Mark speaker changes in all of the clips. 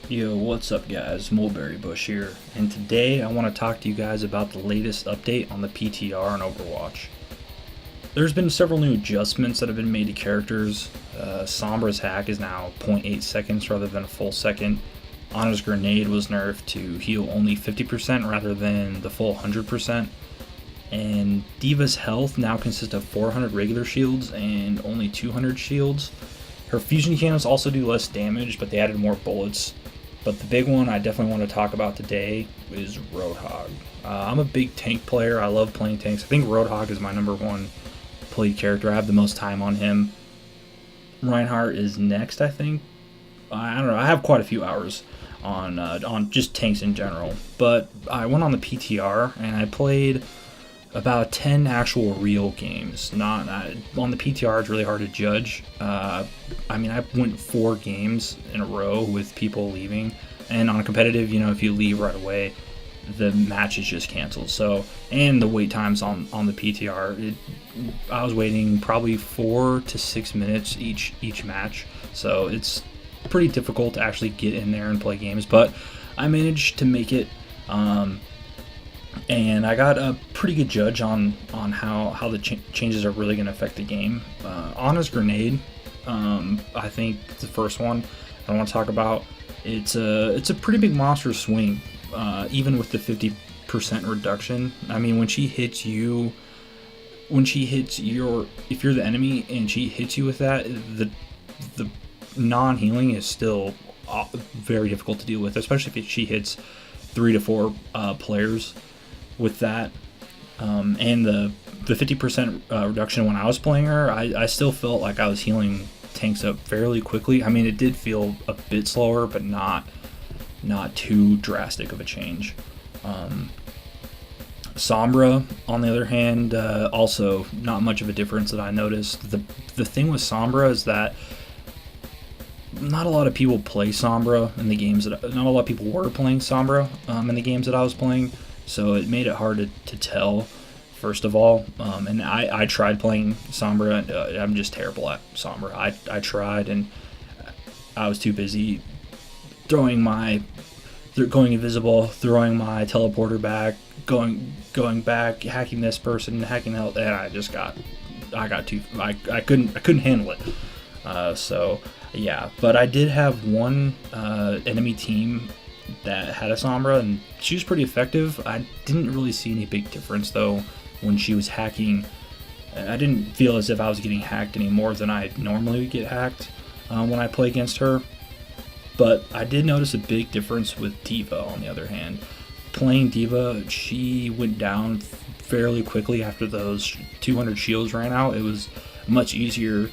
Speaker 1: Yo, what's up guys? Mulberry Bush here, and today I want to talk to you guys about the latest update on the PTR on Overwatch. There's been several new adjustments that have been made to characters. Sombra's hack is now 0.8 seconds rather than a full second. Ana's grenade was nerfed to heal only 50% rather than the full 100%. And D.va's health now consists of 400 regular shields and only 200 shields. Her fusion cannons also do less damage, but they added more bullets. But the big one I definitely want to talk about today is Roadhog. I'm a big tank player. I love playing tanks. I think Roadhog is my number one played character. I have the most time on him. Reinhardt is next, I think. I don't know. I have quite a few hours on just tanks in general. But I went on the PTR and I played about 10 actual real games. Not on the PTR, it's really hard to judge. I went 4 games in a row with people leaving, and on a competitive, if you leave right away, the match is just canceled. So, and the wait times on the PTR, I was waiting probably 4 to 6 minutes each match. So it's pretty difficult to actually get in there and play games, but I managed to make it. And I got a pretty good judge on how the changes are really going to affect the game. Ana's grenade, I think the first one I want to talk about. It's a pretty big monster swing, even with the 50% reduction. I mean, when she hits you, if you're the enemy and she hits you with that, the non-healing is still very difficult to deal with, especially if she hits 3 to 4 players with that. And the 50% reduction when I was playing her, I still felt like I was healing tanks up fairly quickly. I mean, it did feel a bit slower, but not too drastic of a change. Sombra, on the other hand, also not much of a difference that I noticed. The thing with Sombra is that not a lot of people play Sombra in the games that not a lot of people were playing Sombra in the games that I was playing. So it made it hard to tell, first of all. And I tried playing Sombra, and I'm just terrible at Sombra. I tried, and I was too busy going invisible, throwing my teleporter back, going back, hacking this person, hacking that, and I couldn't handle it. So yeah, but I did have one enemy team that had a Sombra, and she was pretty effective. I didn't really see any big difference though when she was hacking. I didn't feel as if I was getting hacked any more than I normally would get hacked when I play against her. But I did notice a big difference with D.va on the other hand. Playing D.va, she went down fairly quickly after those 200 shields ran out. It was much easier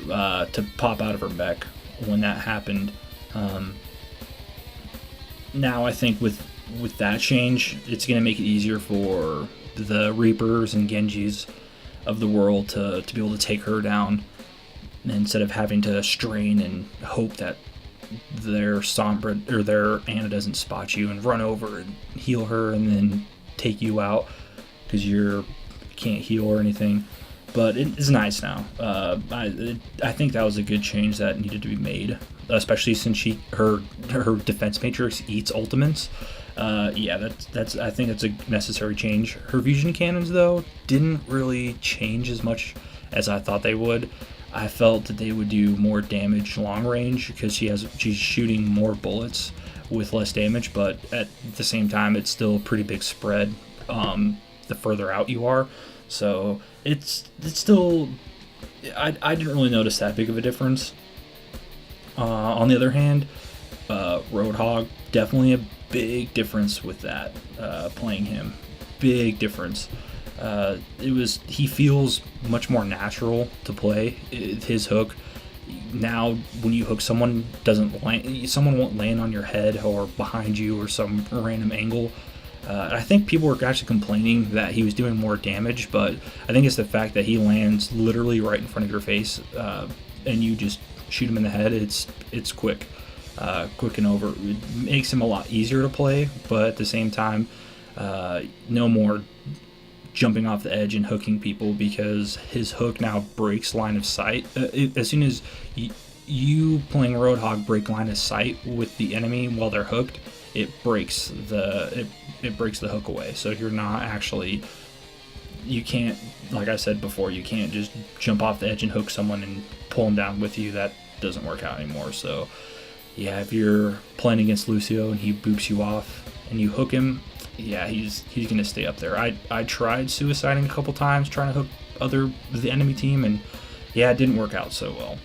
Speaker 1: to pop out of her mech when that happened. Now I think with that change, it's going to make it easier for the Reapers and Genjis of the world to be able to take her down instead of having to strain and hope that their Sombra or their Ana doesn't spot you and run over and heal her and then take you out because you can't heal or anything. But it's nice now. I think that was a good change that needed to be made, especially since her defense matrix eats ultimates. Yeah, I think that's a necessary change. Her fusion cannons though didn't really change as much as I thought they would. I felt that they would do more damage long range because she's shooting more bullets with less damage, but at the same time it's still a pretty big spread the further out you are. So it's still, I didn't really notice that big of a difference. On the other hand, Roadhog, definitely a big difference with that, playing him. Big difference. He feels much more natural to play. His hook, now when you hook someone, someone won't land on your head or behind you or some random angle. I think people were actually complaining that he was doing more damage, but I think it's the fact that he lands literally right in front of your face, and you just shoot him in the head. It's quick and over. It makes him a lot easier to play, but at the same time, no more jumping off the edge and hooking people because his hook now breaks line of sight. As soon as you playing Roadhog break line of sight with the enemy while they're hooked, it breaks it breaks the hook away. So you're not actually, you can't, like I said before, you can't just jump off the edge and hook someone and pull them down with you. That doesn't work out anymore. So yeah, if you're playing against Lucio and he boops you off and you hook him, yeah, he's gonna stay up there. I tried suiciding a couple times trying to hook the enemy team, and yeah, it didn't work out so well.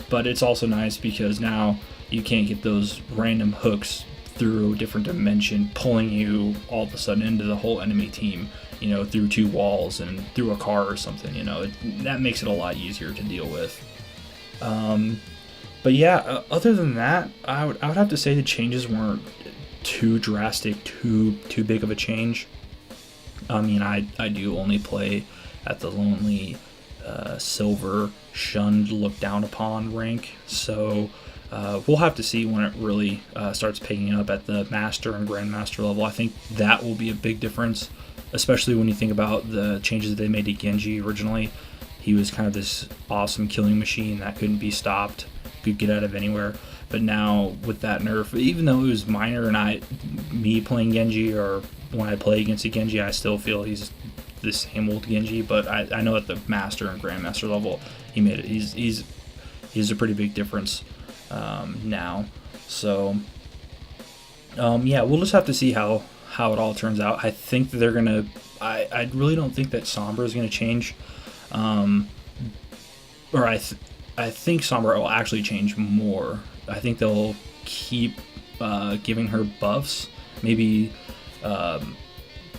Speaker 1: But it's also nice because now you can't get those random hooks through a different dimension pulling you all of a sudden into the whole enemy team, you know, through 2 walls and through a car or something, you know. That makes it a lot easier to deal with. But yeah, other than that, I would have to say the changes weren't too drastic, too big of a change. I mean, I do only play at the lonely silver, shunned, looked down upon rank, so we'll have to see when it really starts picking up at the master and grandmaster level. I think that will be a big difference, especially when you think about the changes that they made to Genji originally. He was kind of this awesome killing machine that couldn't be stopped, could get out of anywhere. But now with that nerf, even though it was minor, and me playing Genji, or when I play against a Genji, I still feel he's the same old Genji. But I know at the master and grandmaster level, he made it. He's a pretty big difference now. So yeah, we'll just have to see how it all turns out. I think that they're gonna. I really don't think that Sombra is gonna change. Or I think Sombra will actually change more. I think they'll keep giving her buffs. Maybe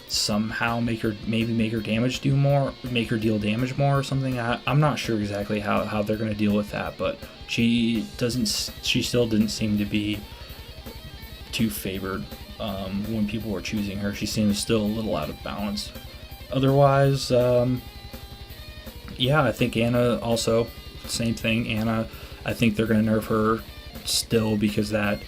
Speaker 1: somehow make her damage do more, make her deal damage more or something. I'm not sure exactly how they're going to deal with that, but she still didn't seem to be too favored when people were choosing her. She seems still a little out of balance. Otherwise, yeah, I think Anna also, same thing. Anna, I think they're going to nerf her still because that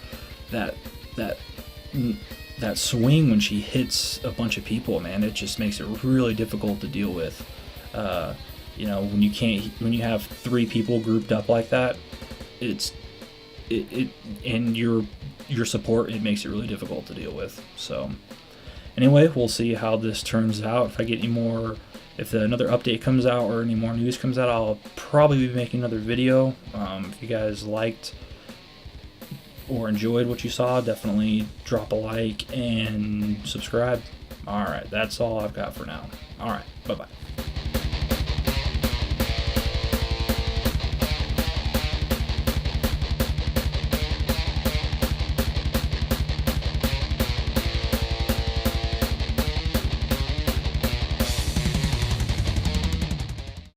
Speaker 1: swing when she hits a bunch of people, man, it just makes it really difficult to deal with. You know, when you have 3 people grouped up like that, and your support, it makes it really difficult to deal with. So anyway, we'll see how this turns out. If I get any more, if another update comes out or any more news comes out, I'll probably be making another video. If you guys liked or enjoyed what you saw, definitely drop a like and subscribe. Alright, that's all I've got for now. Alright, bye-bye.